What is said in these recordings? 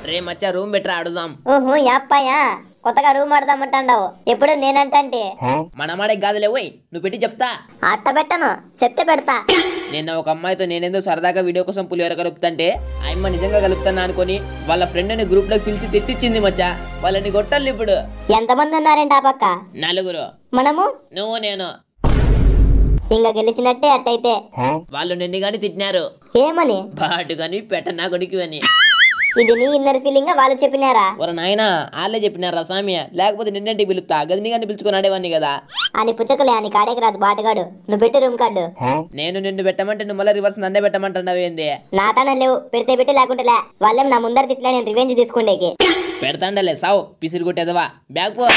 రే మచ్చా room better ఆడుదాం. ఓహో యాప్పాయా కొత్తగా room ఆడదామంటావు. ఎప్పుడు నేనంటే మనమాడే గాదులే పోయి నువ్వు పెట్టి చెప్తా. అట్ట పెట్టను చెప్తే పెడతా. నిన్న ఒక అమ్మాయితో నేనేందో సరదాగా వీడియో కోసం పులిహోర కలుపుతుంటే ఆయమ్మ నిజంగా కలుపుతానా అనుకుని వాళ్ళ ఫ్రెండ్ ని గ్రూప్ లోకి పిలిచి తిట్టించింది మచ్చా. వాళ్ళని కొట్టాలి ఇప్పుడు. ఎంతమంది ఉన్నారేంటి ఆ పక్క? 4. మనము నువ్వు నేను. ఇంకా గెలిచినట్టే అట్టయితే. వాళ్ళు నిన్ను గాని తిట్టినారు. ఏమని? బాటు గాని పెట్టనా కొడుకు అని. ఇది నీ ఇన్నర్ ఫీలింగ్ వాళ్ళు చెప్పినారా? ఒర నాయనా వాళ్ళే చెప్పినారా సామియా, లేకపోతే నిన్నంటి పిలుస్తా గదిని గాని పిలుచుకొని ఆడేవాడిని కదా. అని పుచ్చకలే అని కాడేకి రాదు బాటగాడు. నువ్వు పెట్టి రూమ్ కార్డు. నేను నిన్ను పెట్టమంటే నువ్వు మళ్ళీ రివర్స్ నన్నే పెట్టమంటున్నావు ఏంది? నా తాన లేవు, పెడితే పెట్టి లేకుంటే వాళ్ళేం నా ముందర తిట్లా నేను రివెంజ్ తీసుకుండేకి. పెడతాండలే సావు పిసిరి కొట్టేదవా బ్యాగ్ పో.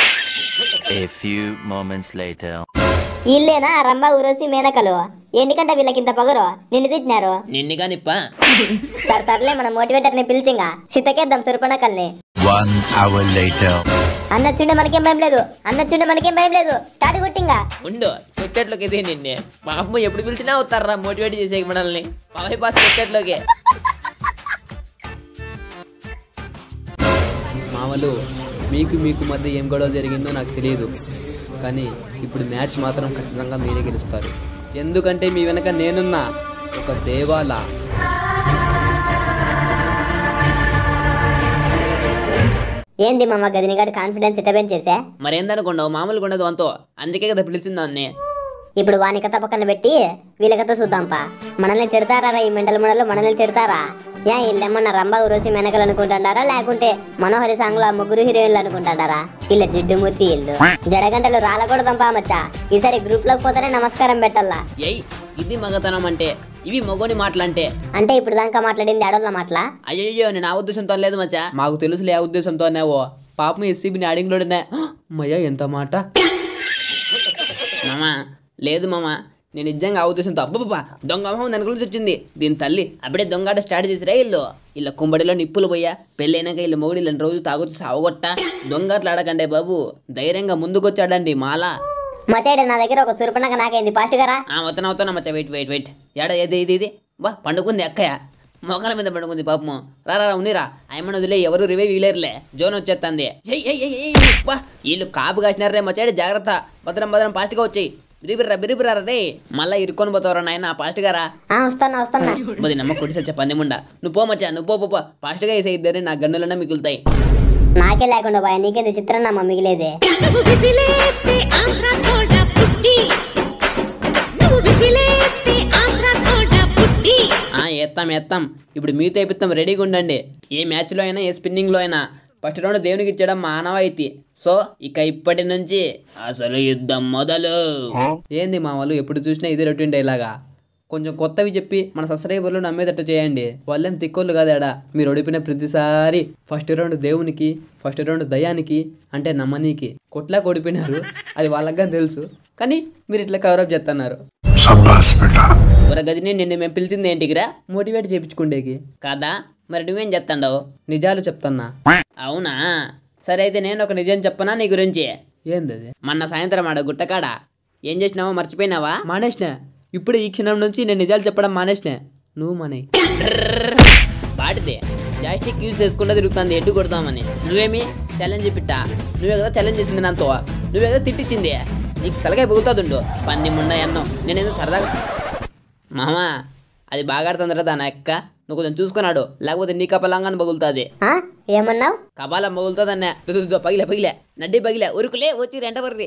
ఇల్లేనా రంభా ఊరోసి మేనకలు? ఎందుకంటే వీళ్ళకింత పగరు నిన్ను తిట్టినారు. నిన్ను కానిప్పా. సర్లే మన మోటివేటర్ ని పిలిచింగా సిద్ధకేద్దాం సురపణకల్ని. అన్నచ్చుండే మనకేం భయం లేదు, అన్నచ్చుండే మనకేం భయం లేదు. స్టార్ట్ కొట్టింగా ఉండు పెట్టేట్లోకి ఇదే నిన్నే మా అమ్మ ఎప్పుడు పిలిచినా వస్తారా మోటివేట్ చేసే మనల్ని. పవై పాస్ పెట్టేట్లోకి. మామలు మీకు మధ్య ఏం గొడవ జరిగిందో నాకు తెలియదు, కానీ ఇప్పుడు మ్యాచ్ మాత్రం ఖచ్చితంగా మీరే గెలుస్తారు. ఎందుకంటే మీ వెనక నేనున్నా ఒక దేవాలా. ఏంది మామ గదినిగాడు కాన్ఫిడెన్స్ ఇటబెన్ చేసా? మరేందనుకున్నావు మామూలుగా ఉండదు అంతో, అందుకే కదా పిలిచిందాన్ని. ఇప్పుడు వాని కథ పక్కన పెట్టి వీళ్ళ కథ చూద్దాంపా. మనల్ని తిడతారా ఈ మెంటల్ మొడలు? మనల్ని తిడతారా? ఇల్లేమన్నా రంభా ఉరోసి మెనకలు అనుకుంటాడారా, లేకుంటే మనోహరి సాంగ్ లో 3 హీరోయిన్లు అనుకుంటాడారా? ఇలా జిడ్డుమూర్తి ఇల్లు జడగంటలు రాలకూడదంపా మచ్చా. ఈసారి గ్రూప్ లోకి పోతేనే నమస్కారం పెట్టాలా. ఇది మగతనం అంటే, ఇవి మగోని మాటలంటే. అంటే ఇప్పుడు దాకా మాట్లాడింది ఆడోళ్ళ మాటలా? అయ్యో నేను ఆ ఉద్దేశంతో లేదు మచ్చా. మాకు తెలుసులే ఆ ఉద్దేశంతో అన్నావో. పాపం ఎస్సీబీని ఆడింగ్ లోనే మయ్యా ఎంత మాట. మామా లేదు మామా, నేను నిజంగా ఆ ఉద్దేశంతో. అబ్బబ్బా దొంగ మొహం దాని గురించి వచ్చింది దీని తల్లి. అప్పుడే దొంగాట స్టార్ట్ చేసిరా ఇల్లు. ఇలా కుంబడిలో నిప్పులు పోయా. పెళ్ళైనాక ఇల్లు మొగుడు ఇలా రోజు తాగుతూ సావగొట్ట. దొంగట్లు ఆడకండే బాబు, ధైర్యంగా ముందుకొచ్చాడండి మాలా. మచ్చాడు నా దగ్గర ఒక సురపణక నాకైంది ఫాస్ట్ గారా. వస్తున్నా మచ్చా. వెయిట్ ఏడ ఇది బా పండుకుంది అక్కయ్య మొక్కల మీద పండుకుంది పాపము. రారా ఉన్నిరా ఆయమ్మను వదిలే ఎవరు రివే వీలేరులే. జోన్ వచ్చేస్తుంది. వీళ్ళు కాపు కాసినారే మచ్చాడు జాగ్రత్త. భద్రం ఫాస్ట్గా వచ్చాయి. బిరిబిరా రే మళ్ళా ఇరుక్కొని పోతావరా నాయన. ఫాస్ట్ గారా. వస్తానా మరి నమ్మ కొట్టి సచ్చా పందిముండా. నువ్వు పో మచ్చా, నువ్వు పో ఫాస్ట్ గా వేసే. ఇద్దరే నా గన్నులన్నా మిగులుతాయి. నాకే లేకుండా బాయ్ నీకేంది చిత్రన్నమ్మ మిగిలేదే. ఎత్తాం ఇప్పుడు మీతో వేపిస్తాం. రెడీగా ఉండండి. ఏ మ్యాచ్లో అయినా ఏ స్పిన్నింగ్లో అయినా ఫస్ట్ రౌండ్ దేవునికి ఇచ్చడం మానవాయితీ. సో ఇక ఇప్పటి నుంచి అసలు యుద్ధం మొదలు. ఏంది మామూలు ఎప్పుడు చూసినా ఇది రొటీన్ డైలాగా? కొంచెం కొత్తవి చెప్పి మన సబ్స్క్రైబర్లు నమ్మేటట్టు చేయండి. వాళ్ళేం తిక్కోళ్ళు కాదాడా. మీరు ఓడిపోయిన ప్రతిసారి ఫస్ట్ రౌండ్ దేవునికి, ఫస్ట్ రౌండ్ దయానికి అంటే నమ్మనీకి కొట్లా ఓడిపోయినారు. అది వాళ్ళగా తెలుసు, కానీ మీరు ఇట్లా కవరప్ చేస్తున్నారు. గదిని నిన్ను మేము పిలిచింది ఏంటికిరా? మోటివేట్ చేయించుకుండేకి కాదా? మరి నువ్వేం చెప్తాండవు? నిజాలు చెప్తున్నా. అవునా సరే అయితే నేను ఒక నిజం చెప్పనా నీ గురించి. ఏంది అది? మొన్న సాయంత్రం ఆడ గుట్టకాడ ఏం చేసినావో మర్చిపోయినావా? మానేసిన. ఇప్పుడు ఈ క్షణం నుంచి నేను నిజాలు చెప్పడం మానేసిన. నువ్వు మనే బాటితే జాస్టిక్ యూజ్ చేసుకుంటా తిరుగుతుంది ఎడ్డు కొడతామని. నువ్వేమి ఛాలెంజ్ పిట్టా? నువ్వే కదా ఛాలెంజ్ చేసింది నాతో. నువ్వే కదా తిట్టించింది. నీకు తలకాయ పొగుతుందో పన్ని ముండ అన్నో. నేనేదో సరదాగా మామా అది బాగా ఆడుతుందిరా దాని అక్క. నువ్వు కొంచెం చూసుకున్నాడు, లేకపోతే నీ కపలంగానే పగులుతుంది. ఏమన్నావు? కపాలం పగులుతుంది అన్న. పగిలే నడ్డి పగిలే ఉరుకులే వచ్చి రెంట వర్రి.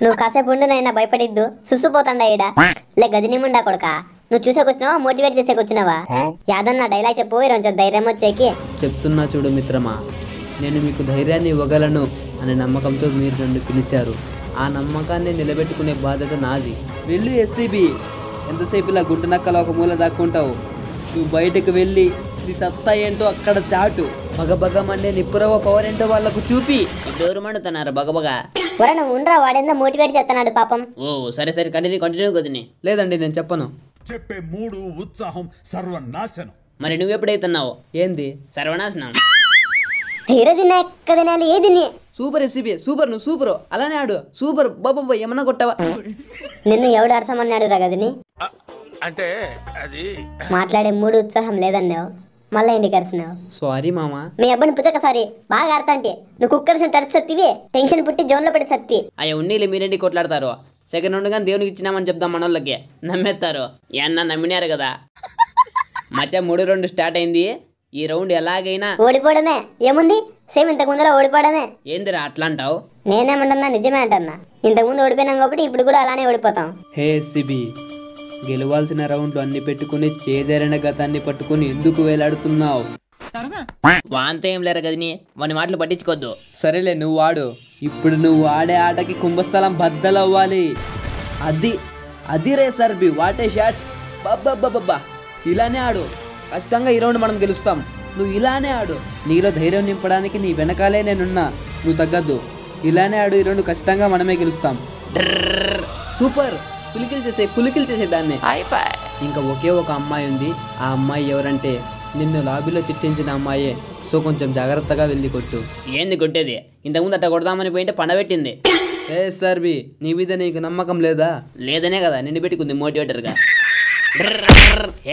నువ్వు కాసేపు ఉండు నైనా భయపడిద్దు. సుసుపోతాండా ఈడ. లే గజని ముండా కొడక. నువ్వు చూసేకొచ్చినావా మోటివేట్ చేసేకొచ్చినావా? యాదన్న డైలాగ్ చెప్పు, కొంచెం ధైర్యం వచ్చేకి. చెప్తున్నా చూడు మిత్రమా, నేను మీకు ధైర్యాన్ని ఇవ్వగలను అనే నమ్మకంతో మీరు నన్ను పిలిచారు. ఆ నమ్మకాన్ని నిలబెట్టుకునే బాధ్యత నాది. వెళ్ళు ఎస్సీబీ. ఎంతసేపు ఇలా గుంట నక్కల ఒక మూల దాక్కుంటావు? నువ్వు బయటకు వెళ్ళి నీ సత్తా ఏంటో అక్కడ చాటు. బగబగ మండే నిప్పురవ పవర్ ఏంటో వాళ్ళకు చూపి. డోరు మండుతున్నారు బగబగా. నువ్వు ఉండరా, వాడేందో మోటివేట్ చేస్తున్నాడు పాపం. ఓ సరే కంటిన్యూ కొద్దిని. లేదండి నేను చెప్పను. చెప్పే మూడు ఉత్సాహం సర్వనాశనం. మరి నువ్వు ఎప్పుడైతున్నావు? ఏంది సర్వనాశనం? ఏదిని సూపర్ ఎస్సీబీ సూపర్. నువ్వు సూపర్, అలానే ఆడు సూపర్. బాబా ఏమన్నా కొట్టావా? నిన్ను ఎవడు అరసమన్నాడు రా గదిని? అంటే అది మాట్లాడే మూడు ఉత్సాహం లేదన్నావు. మళ్ళీ ఇంటికి అరిసినావు. సారీ మామ. మీ అబ్బాయిని పుచ్చక సారీ బాగా ఆడతా అంటే నువ్వు కుక్కర్సిన తడిచి సత్తివి టెన్షన్ పుట్టి జోన్లో పెట్టి సత్తి. అయ్యా ఉన్నీళ్ళు మీరేంటి కొట్లాడతారు? సెకండ్ రౌండ్ కానీ దేవునికి ఇచ్చినామని చెప్దాం మనోళ్ళకి, నమ్మేస్తారు. ఏమన్నా నమ్మినారు కదా. మచ్చ 3 రౌండ్ స్టార్ట్ అయింది. ఈ రౌండ్ ఎలాగైనా ఓడిపోవడమే ఏముంది, సేమ్ ఇంతకు ముందర ఓడిపోవడమే. ఏందిరా అట్లా అంటావు? నేనేమంటున్నా నిజమే అంటున్నా. ఇంతకు ముందు ఓడిపోయినాం కాబట్టి ఇప్పుడు కూడా అలానే ఓడిపోతాం. హే ఎస్సీబీ, గెలవాల్సిన రౌండ్లు అన్ని పెట్టుకుని చేజారిన గతాన్ని పట్టుకుని ఎందుకు వేలాడుతున్నావు? వాంతో ఏం లేరు కదని వాని మాటలు పట్టించుకోవద్దు. సరేలే నువ్వు ఆడు. ఇప్పుడు నువ్వు ఆడే ఆటకి కుంభస్థలం బద్దలవ్వాలి. అది రే సర్బి, వాటే షాట్. బాబ్బా ఇలానే ఆడు. ఖచ్చితంగా ఈ రౌండ్ మనం గెలుస్తాం. నువ్వు ఇలానే ఆడు. నీలో ధైర్యం నింపడానికి నీ వెనకాలే నేనున్నా. నువ్వు తగ్గద్దు. ఇలానే ఆడు. ఈ రౌండ్ ఖచ్చితంగా మనమే గెలుస్తాం. సూపర్. పులికిల్ చేసే దాన్ని. ఇంకా ఒకే ఒక అమ్మాయి ఉంది. ఆ అమ్మాయి ఎవరంటే నిన్ను లాబీలో తిట్టించిన అమ్మాయే. సో కొంచెం జాగ్రత్తగా వెళ్ళి కొట్టు. ఏంది కొట్టేది? ఇంతకుముందు అట్లా కొడదామని పోయింటే పండబెట్టింది. ఏ సర్బి, నీ మీద నీకు నమ్మకం లేదా? లేదనే కదా నిన్ను పెట్టుకుంది మోటివేటర్గా.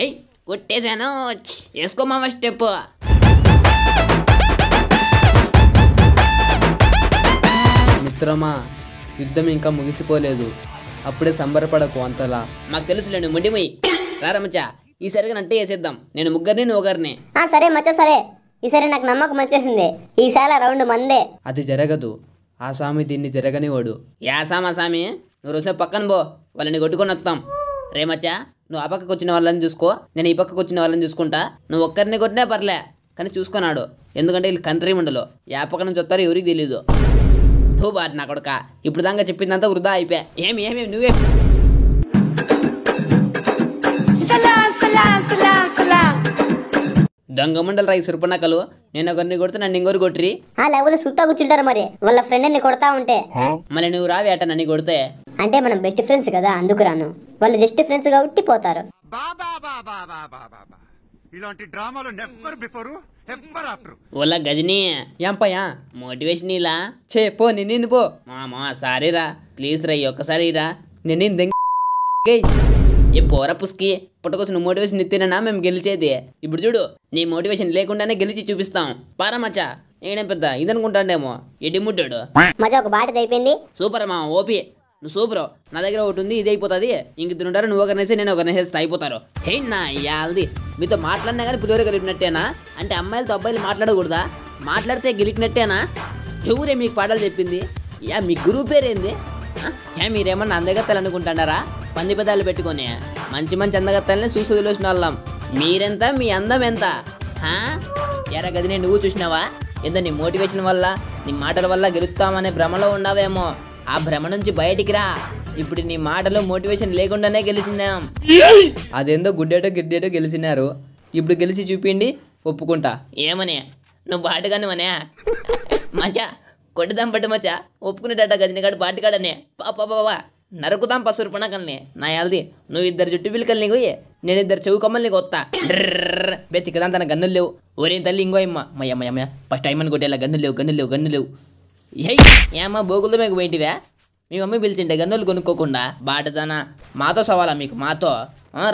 ఏయ్ కొట్టేశాను, వేసుకో మామ స్టెప్. మిత్రమా, యుద్ధం ఇంకా ముగిసిపోలేదు. అప్పుడే సంబరపడకు అంతలా. మాకు తెలుసులేండి ముడిమొయ్యి. రారమ్మచ్చా, ఈసారిగా నట్టే వేసేద్దాం. నేను ముగ్గురిని నువ్వు ఒకరిని. సరే మచ్చ సరే. ఈసారి నాకు నమ్మకం వచ్చేసింది. ఈసారి రౌండ్ మందే. అది జరగదు. ఆ సామి దీన్ని జరగనివాడు. యా సామా సామి, నువ్వు రోజు పక్కన పో, వాళ్ళని కొట్టుకొని వస్తాం. రేమచ్చా, నువ్వు ఆ పక్కకు వచ్చిన వాళ్ళని చూసుకో, నేను ఈ పక్కకు వచ్చిన వాళ్ళని చూసుకుంటా. నువ్వు ఒక్కరిని కొట్టినా పర్లే, కానీ చూసుకున్నాడు. ఎందుకంటే వీళ్ళు కంట్రీ ఉండలు. యా పక్క నుంచి వస్తారో ఎవరికి తెలీదు. బాట్ నా కొడుక, ఇప్పుడు దాకా చెప్పిందంతా వృధా అయిపోయా. ఏమి నువ్వే దొంగ ముండలు రా ఈ సుర్పనకలు. నేను ఒకరిని కొడితే నన్ను ఇంకొరు కొట్టిరి. లేకపోతే సుత్తా కూర్చుంటారు మరి వాళ్ళ ఫ్రెండ్ ని కొడతా ఉంటే. మళ్ళీ నువ్వు రావి అట నన్ను కొడితే. అంటే మనం బెస్ట్ ఫ్రెండ్స్ కదా, అందుకు రాను. వాళ్ళు జస్ట్ ఫ్రెండ్స్ కాబట్టి పోతారు. ఇలాంటి డ్రామాలు నెవర్ బిఫోర్ ఎవర్ ఆఫ్టర్. ఓలా గజనీ ఏంపయ్యా మోటివేషన్ ఇలా చే పో. నిన్ను పో మామా. సారీ రా, ప్లీజ్ రా, ఒక్కసారి రా. నేను ఏ పోరా పుస్కి, పుట్టకోసం నువ్వు మోటివేషన్ ఇస్తేనా మేము గెలిచేది. ఇప్పుడు చూడు, నీ మోటివేషన్ లేకుండానే గెలిచి చూపిస్తాం. పారా మచ్చా, ఏడే పెద్ద ఇదనుకుంటాడేమో ఎడ్డిముడ్డాడు. మజా ఒక బాటిది అయిపోయింది. సూపర్ మామ, ఓపి నువ్వు సూపర్. నా దగ్గర ఒకటి ఉంది, ఇది అయిపోతుంది. ఇంక ఉంటారు, నువ్వు ఒకరినేసి నేను ఒకరినేసి అయిపోతారు. హే నా యాల్ది, మీతో మాట్లాడినా కానీ పులిహోర కలిపినట్టేనా? అంటే అమ్మాయిలతో అబ్బాయిలు మాట్లాడకూడదా? మాట్లాడితే గెలికినట్టేనా? ఎవరే మీకు పాటలు చెప్పింది? మీ గురువు పేరేంది? మీరేమన్నా అందగత్తలు అనుకుంటాడారా? పంది పెదాలు పెట్టుకొని మంచి అందగత్తల్ని చూసి వదిలేసిన వాళ్ళం. మీరెంత, మీ అందం ఎంత? ఎరా గదిని నువ్వు చూసినావా? ఏదో నీ మోటివేషన్ వల్ల, నీ మాటల వల్ల గెలుస్తామనే భ్రమలో ఉన్నావేమో. ఆ భ్రమ నుంచి బయటికి రా. ఇప్పుడు నీ మాటలు మోటివేషన్ లేకుండానే గెలిచినాం. అదేందో గుడ్డేటో గిడ్డేటో గెలిచినారు. ఇప్పుడు గెలిచి చూపిండి, ఒప్పుకుంటా. ఏమని నువ్వు బాటగానే మనే మచ్చా, కొట్టుదాం పట్టు మచ్చా. ఒప్పుకునేటట్ట గజనిగాడు బాటిగాడనే. పాపా నరుకుదాం పసురు పనకల్ని. నా యాల్ది, నువ్వు 2 జుట్టు పిల్లకల్ని పోయి, నేను 2 చెవు కమ్మల్ని కొత్తా. బెత్తికదాం తన గన్నులు లేవు. ఒరే తల్లి ఇంకో అమ్మ మయ్యమ్మ ఫస్ట్ టైం అని కొట్టేలా గన్నులు లేవు. ఏమ్మా బోగుల్లో మీకు పోయింటివా? మీ మమ్మీ పిలిచిండే గన్నులు కొనుక్కోకుండా. బాటదానా, మాతో సవాలా మీకు? మాతో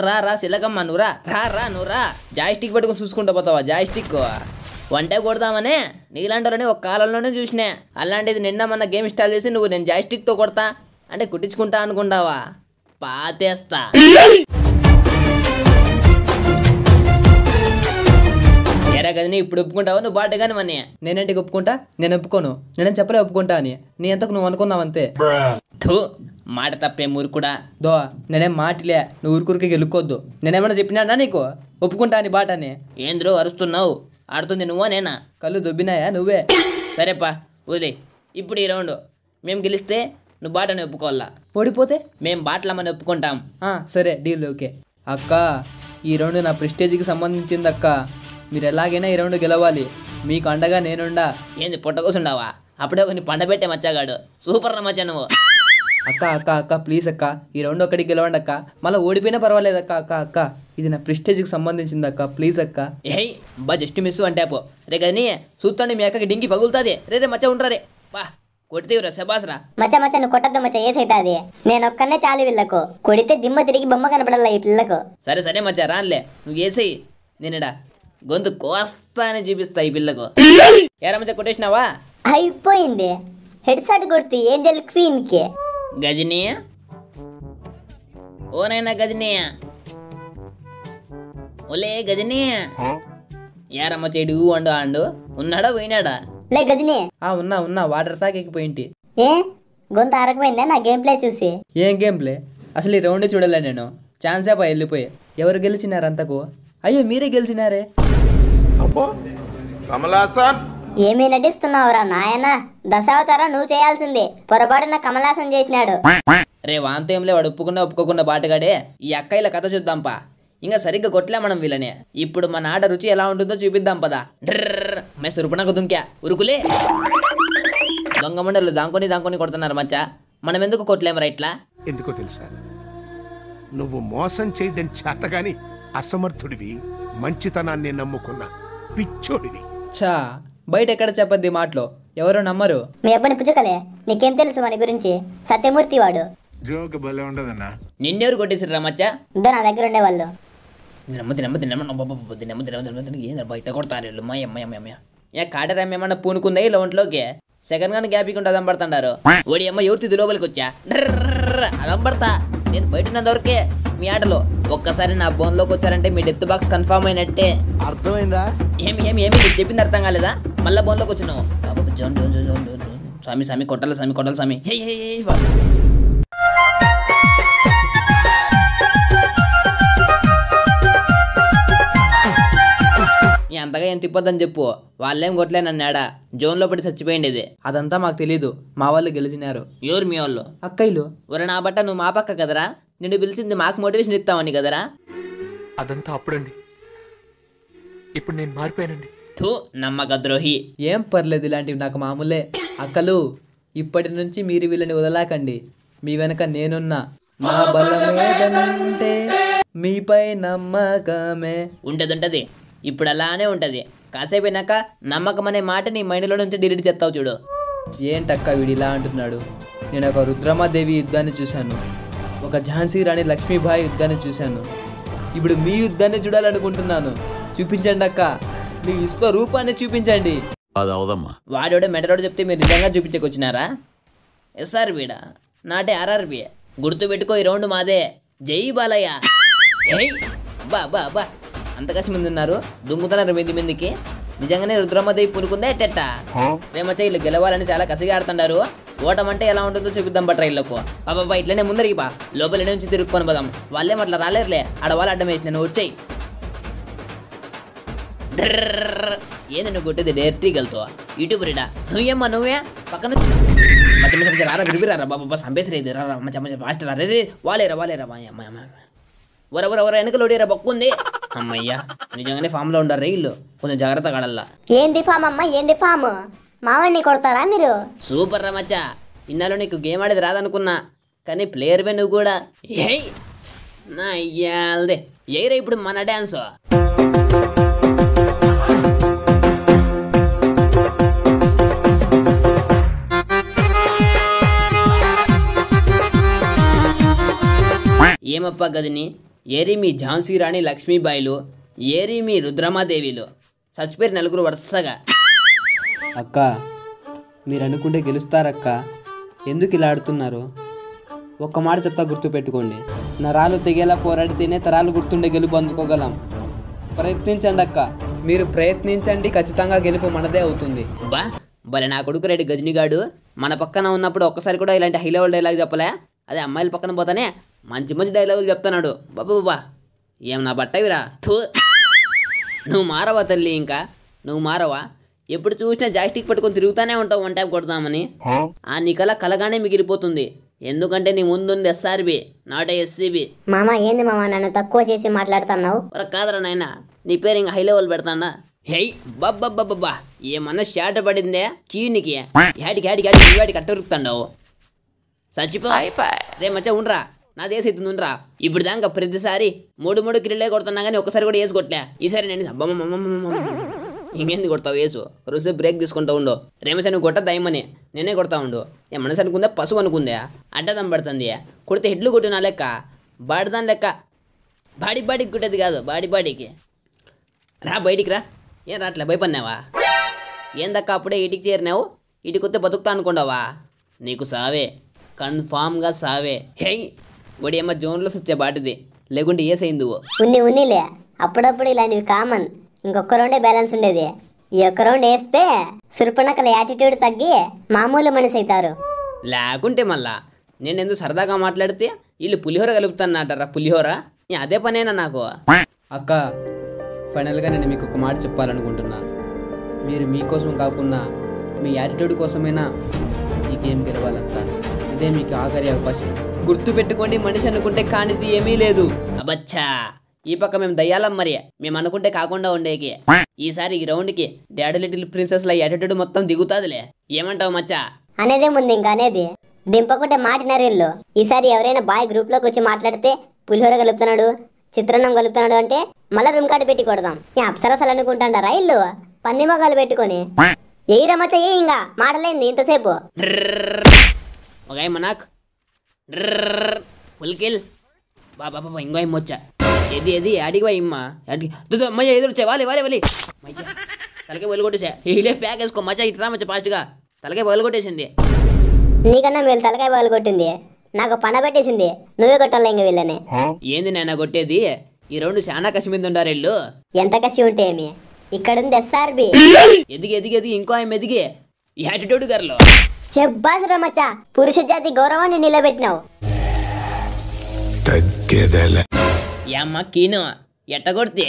రా సిలకమ్మ, నువ్వు రా నువ్వు రా. జాయిస్టిక్ పట్టుకొని చూసుకుంటూ పోతావా? జాయిస్టిక్ వంట కొడదామనే నీలాంటి ఒక కాలంలోనే చూసినా. అలాంటిది నిన్న మొన్న గేమ్ ఇన్స్టాల్ చేసి నువ్వు నేను జాయిస్టిక్తో కొడతా అంటే కుట్టించుకుంటా అనుకుంటావా? పాతేస్తా. ఎరా కదని ఇప్పుడు ఒప్పుకుంటావా నువ్వు బాటగానే మని? నేనేంటి ఒప్పుకుంటా? నేను ఒప్పుకోను. నేనేం చెప్పలే ఒప్పుకుంటా అని. నీ ఎంతకు నువ్వు అనుకున్నావంతే. మాట తప్పే మూర్ఖుడా. దో నేనేం మాటలే, నువ్వు ఊరుకూరికి గెలుక్కోద్దు. నేనేమన్నా చెప్పినానా నీకు ఒప్పుకుంటా అని బాటని? ఏంద్రో అరుస్తున్నావు? ఆడుతుంది నువ్వా నేనా? కళ్ళు దొబ్బినాయా నువ్వే? సరేపా వదిలే. ఇప్పుడు ఈ రౌండ్ మేము గెలిస్తే నువ్వు బాటని ఒప్పుకోవాలా, ఓడిపోతే మేము బాటలమని ఒప్పుకుంటాం. సరే డీల్, ఓకే. అక్క, ఈ రౌండ్ నా ప్రెస్టేజ్కి సంబంధించింది అక్క. మీరు ఎలాగైనా ఈ రౌండ్ గెలవాలి. మీకు అండగా నేనుండా. ఏంది పొట్టకోసుండావా? అప్పుడే కొన్ని పండబెట్టే మచ్చాగాడు. సూపర్ రా మచ్చా నువ్వు. అక్క ప్లీజ్ అక్క, ఈ రౌండ్ ఒక్కడికి గెలవండి అక్క. మళ్ళీ ఓడిపోయినా పర్వాలేదు అక్క. ఇది నా ప్రెస్టేజ్కి సంబంధించింది అక్క, ప్లీజ్ అక్క. జస్ట్ మిస్ అంటే పో. రే కానీ చూస్తాండి మీ అక్కకి డింకి పగులుతుంది. రే మచ్చా ఉంటారే. బా కొడితేవురా శబాస్రా. మచ్చా నువ్వు కొట్టద్దు మచ్చా, ఏసైతుంది. నేను ఒక్కనే చాలు వీళ్ళకు. కొడితే దిమ్మ తిరిగి బొమ్మ కనపడాల ఈ పిల్లకు. సరే మచ్చా రాన్లే, నువ్వు ఏసేయి. నేనేడా గొంతు కోస్తా అని చూపిస్తా ఈ పిల్లకు. ఏరమ్మచ్చ కొట్టేసినావా? అయిపోయింది. హెడ్ షాట్ కొడుతూ ఏంజల్ క్వీన్ కి. గజనీ ఓనైనా గజనీ ఓలే గజనీ ఏరమ్మ చెడు అండు అండు ఉన్నాడా పోయినాడా? లే గజని, ఉన్నా వాటర్ తాకి ఎక్కిపోయింటి. ఏ గొంతు ఆరకపోయిందా నా గేమ్ ప్లే చూసి? ఏం గేమ్ ప్లే? అసలు ఈ రౌండ్ చూడలే నేను. ఛాన్సే పా వెళ్ళిపోయి. ఎవరు గెలిచినారు అంతకు? అయ్యో మీరే గెలిచినారే. ఏమీ నటిస్తున్నావురా నాయనా? దశావతారం నువ్వు చేయాల్సింది. పొరపాటున కమలాసన్ చేసినాడు. రే వాంతేంలే, వాడు ఒప్పుకోకుండా బాటగాడే. ఈ అక్కయ్యల కథ చూద్దాంపా. ఇంకా సరిగ్గా కొట్టలే మనం వీళ్ళని. ఇప్పుడు మన ఆట రుచి ఎలా ఉంటుందో చూపిద్దాం పదా. డ్రర్ మే సురుపునకు దుంక్యా ఉరుకులే. దొంగ మండలు దాంకొని కొడుతున్నారు మచ్చా. మనం ఎందుకు కొట్టలేమరా ఇట్లా? ఎందుకో తెలుసా, నువ్వు మోసం చేయడం చేతగాని అసమర్థుడివి, మంచితనాన్ని నమ్ముకున్న పిచ్చోడివి. ఛా, బయట ఎక్కడ చెప్పద్ది మాటలో, ఎవరో నమ్మరు. మీ అప్పని పుచ్చకలే, నీకేం తెలుసు వాడి గురించి? సత్యమూర్తి వాడు. జోక్ భలే ఉండదన్నా. నిన్నెవరు కొట్టేసిర్రా మచ్చా? ఇద్దరు నా దగ్గర ఉండేవాళ్ళు. బయట కొడతారు అమ్మాయి. ఏ కాటరమ్మ ఏమన్నా పూనుకుందా ఇలా ఒంట్లోకి? సెకండ్ గాని గ్యాప్ ఇకుండా అదంపడుతుంటారు. ఓడి అమ్మ ఎవరిది లోపలికి వచ్చా అదంపడతా. నేను బయట ఉన్నంతవరకే మీ ఆటలో. ఒక్కసారి నా బోన్లోకి వచ్చారంటే మీ డెత్ బాక్స్ కన్ఫర్మ్ అయినట్టే. అర్థమైందా? ఏమి నీకు చెప్పింది అర్థం కాలేదా? మళ్ళా బోన్లోకి వచ్చినావు. స్వామి కొట్టాలి స్వామి. అంతగా ఏం తిప్పొద్దని చెప్పు. వాళ్ళేం కొట్టలే నన్ను ఆడ జోన్లో పడి చచ్చిపోయిండేది. అదంతా మాకు తెలీదు. మా వాళ్ళు గెలిచినారు. ఎవరు మీ వాళ్ళు? అక్కయ్యలు. ఒరే నా బట్ట, నువ్వు మా పక్క కదరా? నిన్ను పిలిచింది మాకు మోటివేషన్ ఇస్తామని కదరా? అదంతా అప్పుడండి. ఇప్పుడు నేను మారిపోయానండి. థూ నమ్మక ద్రోహి. ఏం పర్లేదు, ఇలాంటివి నాకు మామూలే. అక్కలు, ఇప్పటి నుంచి మీరు వీళ్ళని వదలాకండి. మీ వెనక నేనున్నా. నా బలమేదంటే మీపై నమ్మకమే. ఉంటది. ఇప్పుడు అలానే ఉంటది. కాసేపోయినాక నమ్మకం అనే మాట నీ మైండ్లో నుంచి డిలీట్ చేస్తావు చూడు. ఏంటక్క వీడు ఇలా అంటున్నాడు? నేను ఒక రుద్రమాదేవి యుద్ధాన్ని చూశాను, ఒక ఝాన్సీ రాణి లక్ష్మీబాయి యుద్ధాన్ని చూశాను. ఇప్పుడు మీ యుద్ధాన్ని చూడాలనుకుంటున్నాను. చూపించండి అక్క, మీ స్వరూపాన్ని చూపించండి. వాడోడే మెటరోడు చెప్తే మీరు నిజంగా చూపించకొచ్చినారా? ఎస్ఆర్ వీడా నాటే ఆర్ఆర్బి. గుర్తు పెట్టుకో, ఈ రౌండ్ మాదే. జై బాలయ్య. బా అంత కసి మంది ఉన్నారు, దుంగుతున్నారు మందికి. నిజంగానే రుద్రమ్మదేవి పునుకుందే ఎట్టెట్ట? రేమచ్చ వీళ్ళు గెలవాలని చాలా కసిగా ఆడుతున్నారు. ఓటమంటే ఎలా ఉంటుందో చూపిద్దాం బట్రా వీళ్ళకు. బాబా ఇట్లనే ముందరికి బా, లోపల నుంచి తిరుక్కొని పోదాం. వాళ్ళేం అట్లా రాలేరులే, ఆడవాళ్ళు అడ్డం వేసి నేను వచ్చాయి. ఏంది నువ్వు కొట్టేది? డైరెక్ట్గా యూట్యూబ్ రీడా నువ్వే పక్కన రారా విరిపిరారా బాబా సంపేసి రారా ఫాస్ట్ రే వాలేరా వర వెనకలు ఓడిరా బొక్కుంది. అమ్మయ్యా నిజంగానే ఫామ్ లో ఉండారు ఇల్లు, కొంచెం జాగ్రత్త కాడల్లా. ఏంది ఫామ్ అమ్మా, ఏంది ఫామ్? మావాడిని కొడతారా మీరు? సూపర్ రా మచ్చా. ఇన్నాళ్ళు నీకు గేమ్ ఆడేది రాదనుకున్నా, కానీ ప్లేయర్ వే నువ్వు కూడా. నా అయ్యాల్దే ఏరా ఇప్పుడు మన డాన్స్. ఏమప్ప గదిని? ఏరి మీ ఝాన్సీ రాణి లక్ష్మీబాయిలు, ఏరి మీ రుద్రమాదేవిలు. చచ్చిపోయారు నలుగురు వరుసగా. అక్క, మీరు అనుకుంటే గెలుస్తారక్క. ఎందుకు ఇలా ఆడుతున్నారు? ఒక్క మాట చెప్తా, గుర్తుపెట్టుకోండి. నరాలు తెగేలా పోరాడితేనే తరాలు గుర్తుండే గెలుపు అందుకోగలం. ప్రయత్నించండి అక్క, మీరు ప్రయత్నించండి, ఖచ్చితంగా గెలుపు మనదే అవుతుంది. బా భలే నా కొడుకు రెడ్డి గజనిగాడు. మన పక్కన ఉన్నప్పుడు ఒక్కసారి కూడా ఇలాంటి హై లెవెల్ డైలాగ్ చెప్పలే. అదే అమ్మాయిల పక్కన పోతానే మంచి డైలాగులు చెప్తున్నాడు. బాబా ఏం నా బట్టవిరా. నువ్వు మారవా తల్లి? ఇంకా నువ్వు మారవా? ఎప్పుడు చూసినా జాయిస్టిక్ పట్టుకొని తిరుగుతానే ఉంటావు వన్ ట్యాప్ కొడతామని. ఆ నీ కలగానే మిగిలిపోతుంది. ఎందుకంటే నీ ముందుంది ఎస్ఆర్బి, నాట్ ఎస్సీబి. మామ ఏంది మామ నన్ను తక్కువ చేసి మాట్లాడుతున్నావు? కాదరా నాయన, నీ పేరు ఇంకా హై లెవెల్ పెడతానా? హై బాబ్బా ఏమన్నా షాట పడిందే కీనికి? హ్యాటికి కట్టరుకుతాండవు. చచ్చిపో రే మచ్చా. ఉండరా, నా దేశం అవుతుంది. ఉండరా. ఇప్పుడు దాకా ప్రతిసారి 3 కిలోలే కొడుతున్నా కానీ ఒక్కసారి కూడా వేసి కొట్టలే. ఈసారి నేను ఇంకేంది కొడతావు? వేసు రోజు బ్రేక్ తీసుకుంటా ఉండు. రేమసా నువ్వు కొట్టద్దా ఏమని నేనే కొడతా ఉండు. ఏ మనసు అనుకుందా, పశువు అనుకుందా? అడ్డదం పడుతుంది. కొడితే హెడ్లు కొట్టినా లెక్క, బాడిదాని లెక్క. బాడీకి కొట్టేది కాదు, బాడీకి. రా బయటికి రా. ఏం రాట్లే భయపడినావా? ఏందక్క అప్పుడే ఇటుకి చేరినావు? ఇటుకొస్తే బతుకుతా అనుకున్నావా? నీకు సావే, కన్ఫామ్గా సావే. హే ఒడి అమ్మ జోన్లో వచ్చే బాటిది, లేకుంటే ఏసైంది. ఉన్నిలే, అప్పుడప్పుడు ఇలాంటివి కామన్. ఇంకొక రౌండే బ్యాలెన్స్ ఉండేది. ఈ ఒక్క రౌండ్ వేస్తే సుర్పణకల యాటిట్యూడ్ తగ్గి మామూలు మనిషి అవుతారు. లేకుంటే మళ్ళా నేను ఎందుకు సరదాగా మాట్లాడితే వీళ్ళు పులిహోర కలుపుతానంటారా? పులిహోర అదే పనేనా నాకు? అక్క, ఫైనల్గా నేను మీకు ఒక మాట చెప్పాలనుకుంటున్నా. మీరు మీకోసం కాకుండా మీ యాటిట్యూడ్ కోసమైనా ఈ గేమ్ గెలవాలక్క. ఇదే మీకు ఆఖరి అవకాశం. గుర్తుపెట్టుకోండి, మనిషి అనుకుంటే కానిది ఏమీ లేదు. అబచ్చా, ఈ పక్క మేము దయ్యాలం మరి. మేము అనుకుంటే కాకుండా ఉండేకి. ఈసారి ఈ రౌండ్కి డాడీ లిటిల్ ప్రిన్సెస్ల యాటిట్యూడ్ మొత్తం దిగుతాదిలే. ఏమంటావు మచ్చా? అనేదే ముందు ఇంకా అనేది. దింపకుంటే మాటినారు ఇల్లు. ఈసారి ఎవరైనా బాయ్ గ్రూప్లోకి వచ్చి మాట్లాడితే పులిహోర కలుపుతున్నాడు, చిత్రాన్నం కలుపుతున్నాడు అంటే మళ్ళీ రూమ్ కార్డు పెట్టి కొడదాం. అప్సరసలు అనుకుంటాడారా ఇల్లు పంది మొగాలు పెట్టుకొని? ఏ రమచ్చ ఏ ఇంకా మాటలేంది ఇంతసేపు? ఒక మనక్ పుల్కిల్ బాబా బాబా ఇంకో ఇమ్మ వచ్చా. ఏది అడిగి పోయి ఇమ్మ అడిగి అమ్మయ్య ఎదురు వచ్చా. వాలి తలకే వదిలికొట్టేసా. ఇలే ప్యాక్ వేసుకో మచ్చా. ఇట్రా మచ్చా ఫాస్ట్గా. తలకే వదిలికొట్టేసింది. నీకన్నా వీళ్ళు తలకాయ బాలు కొట్టింది, నాకు పండబెట్టేసింది. నువ్వే కొట్టాలి ఇంక వీళ్ళని. ఏంది నాయన కొట్టేది? ఈ రౌండ్ చాలా కసి మీద ఉండారు ఇల్లు. ఎంత కసి ఉంటే ఏమి, ఇక్కడుంది ఎస్ఆర్బి. ఎదిగి ఇంకో ఆమె ఎదిగి యాటిట్యూడ్ గర్లు. శబ్బాస్ రమచ్చ, పురుష జాతి గౌరవాన్ని నిలబెట్టినావు. అమ్మ కీను ఎట్ట కొడితే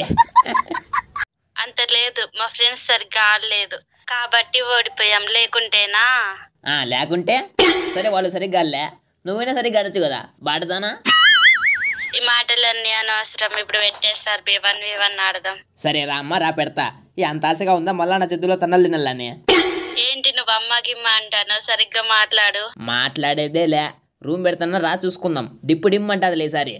అంత లేదు, మా ఫ్రెండ్స్ సరిగ్గా ఆడలేదు కాబట్టి ఓడిపోయాం. లేకుంటేనా? లేకుంటే సరే, వాళ్ళు సరిగ్గా ఆడలే, నువ్వైనా సరిగ్గా ఆడచ్చు కదా. బాటదానా? ఈ మాటలన్నీ అనవసరం. ఇప్పుడు పెట్టేస్తారు. 1v1 ఆడదాం. సరే రా అమ్మ, రా పెడతా. అంత ఆశగా ఉందా మళ్ళా నా చేతిలో తన్నలు తినాలని? ఏంటి నువ్వు అమ్మగిమ్మ అంటాను? సరిగ్గా మాట్లాడు. మాట్లాడేదే లే. రూమ్ పెడతానా రా చూసుకుందాం. డిప్పు డిమ్ అంటది లేసారి.